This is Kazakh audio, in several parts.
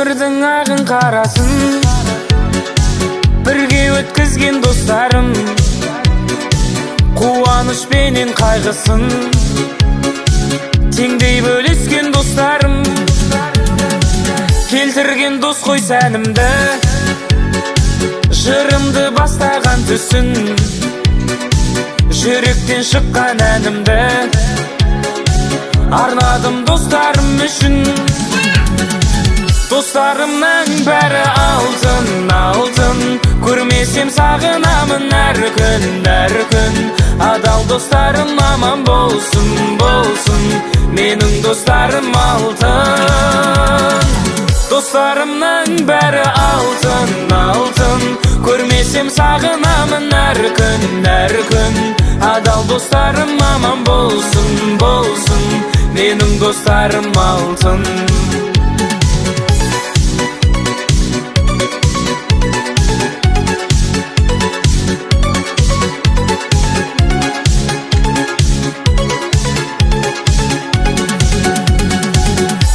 Өмірдің ағын қарасын бірге өткізген достарым, қуаныш пенен қайғысын теңдей бөліскен достарым, келтірген дос қой сәнімді, жырымды бастаған түсін, жүректен шыққан әнімді арнадым достарым үшін. Достарымның бәрі алтын, алтын, көрмесем сағынамын әр күн, әр күн. Адал достарым аман болсын, болсын, менің достарым алтын. Достарымның бәрі алтын, алтын, көрмесем сағынамын әр күн, әр күн. Адал достарым аман болсын, болсын, менің достарым алтын.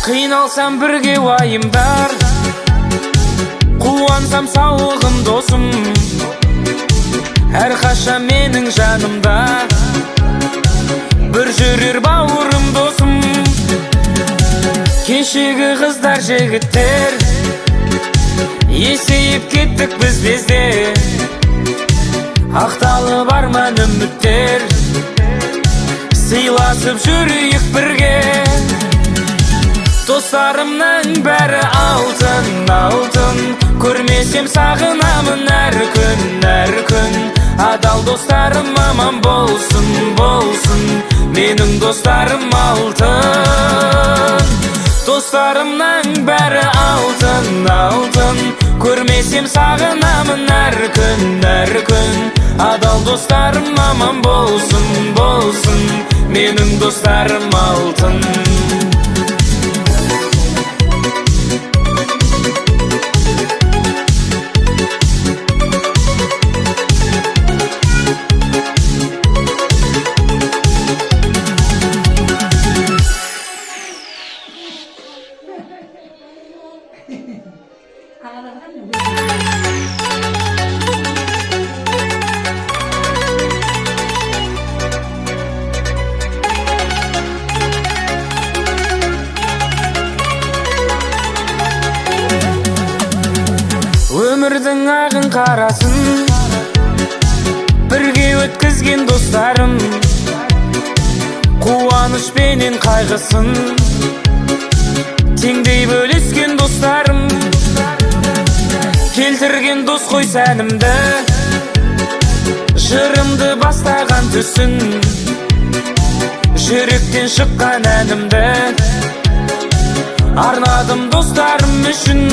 Қиналсам бірге уайымдар, қуансам сауығым досым, әрқашан менің жанымда бір жүрер бауырым досым. Кешегі қыздар жігіттер есейіп кеттік біз лезде, ақталып арман үміттер сыйласып жүрейік бірге. Достарымның бәрі алтын, алтын, көрмесем сағынамын әр күн, әр күн. Адал достарым аман болсын, болсын, менің достарым алтын. Достарымның бәрі алтын, алтын, көрмесем сағынамын әр күн, әр күн. Адал достарым аман болсын, болсын, менің достарым алтын. Өмірдің ағын қарасын бірге өткізген достарым, қуаныш пенен қайғысын теңдей бөліскен достарым, келтірген дос қой сәнімді, жырымды бастаған түсін, жүректен шыққан әнімді арнадым достарым үшін.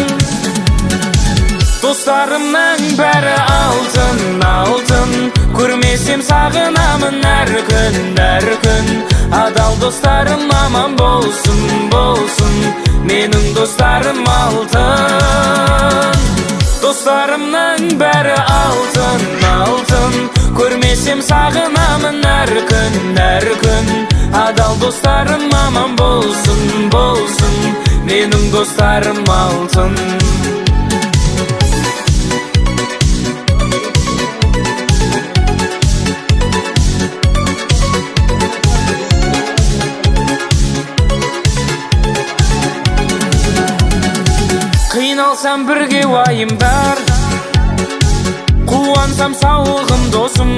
Достарымның бәрі алтын, алтын, көрмесем сағынамын әр күн, әр күн. Адал достарым аман болсын, болсын, менің достарым алтын. Достарымның бәрі алтын, алтын, көрмесем сағынамын әр күн, әр күн. Адал достарым аман болсын, болсын, менің достарым алтын. Қиналсам бірге уайымдар, қуансам сауығым досым,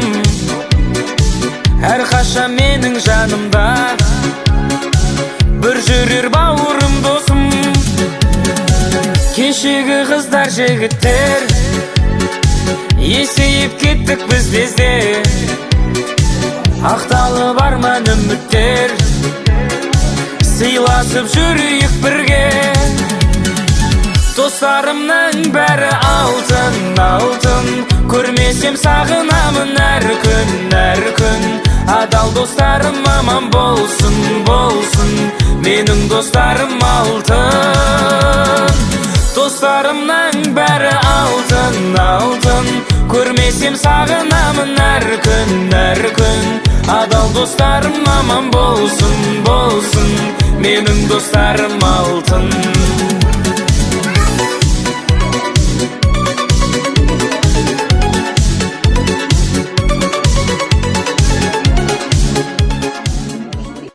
әрқашан менің жанымда бір жүрер бауырым досым. Кешегі қыздар жігіттер есейіп кеттік біз лезде, ақталып арман үміттер сыйласып жүрейік бірге. Достарымның бәрі алтын, алтын, көрмесем сағынамын әр күн, әр күн. Адал достарым аман болсын, болсын, менің достарым алтын. Достарымның бәрі алтын, алтын, көрмесем сағынамын әр күн, әр күн. Адал достарым аман болсын, болсын, менің достарым алтын.